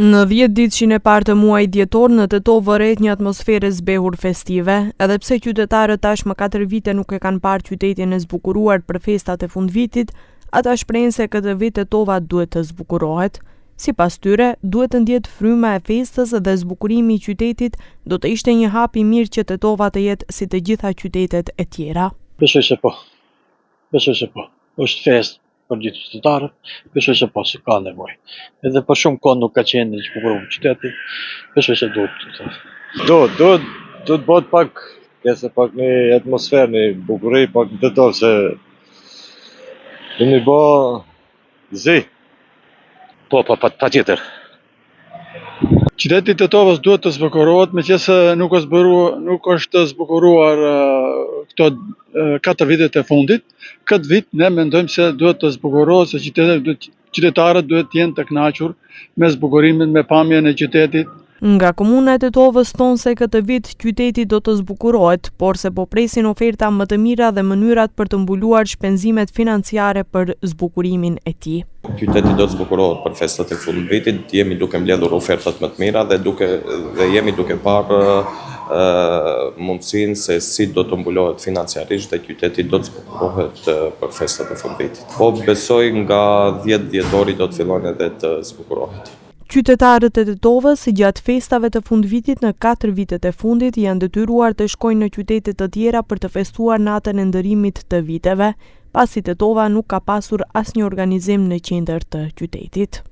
Në 10 ditëshin e parë të muajit dhjetor në Tetov vëret një atmosferë e zbehur festive, edhe pse qytetarët tashmë 4 vite nuk e kanë parë qytetin e zbukuruar për festat e fundvitit, ata shprehin se këtë vit Tetova duhet të zbukurohet. Sipas tyre, duhet të ndjetë fryma e festës dhe zbukurimi i qytetit do të ishte një hap i mirë që Tetova të jetë si të gjitha qytetet e tjera. Besoj se po. Është festë për gjithë qytetarët, besoj se po, se ka nevojë. Edhe për shumë kohë nuk ka qenë i zbukuruar qyteti, besoj se duhet. Duhet bëhet pak një atmosferë, një bukuri, pak në Tetov se do një bë zi. Po, patjetër. Qyteti i Tetovës duhet të zbukurohet, meqenëse nuk është zbukuruar këto 4 vitet e fundit. Këtë vit ne mendojmë se duhet të zbukurohet, se qytetarët duhet të jenë të kënaqur me zbukurimin, me pamjen e qytetit. Nga komuna e Tetovës thonë se këtë vit qyteti do të zbukurohet, por se po presin oferta më të mira dhe mënyrat për të mbuluar shpenzimet financiare për zbukurimin e tij. Qyteti do të zbukurohet për festat e fundvitit, jemi duke mbledhur ofertat më të mira dhe jemi duke parë mundësinë se si do të mbulohet financiarisht dhe qyteti do të zbukurohet për festat e fundvitit. Po besoj nga 10 dhjetori do të fillojnë edhe të zbukurohet. Qytetarët e Tetovës gjatë festave të fundvitit në 4 vitet e fundit janë detyruar të shkojnë në qytete të tjera për të festuar natën e ndërimit të viteve, pasi Tetova nuk ka pasur asnjë organizim në qendër të qytetit.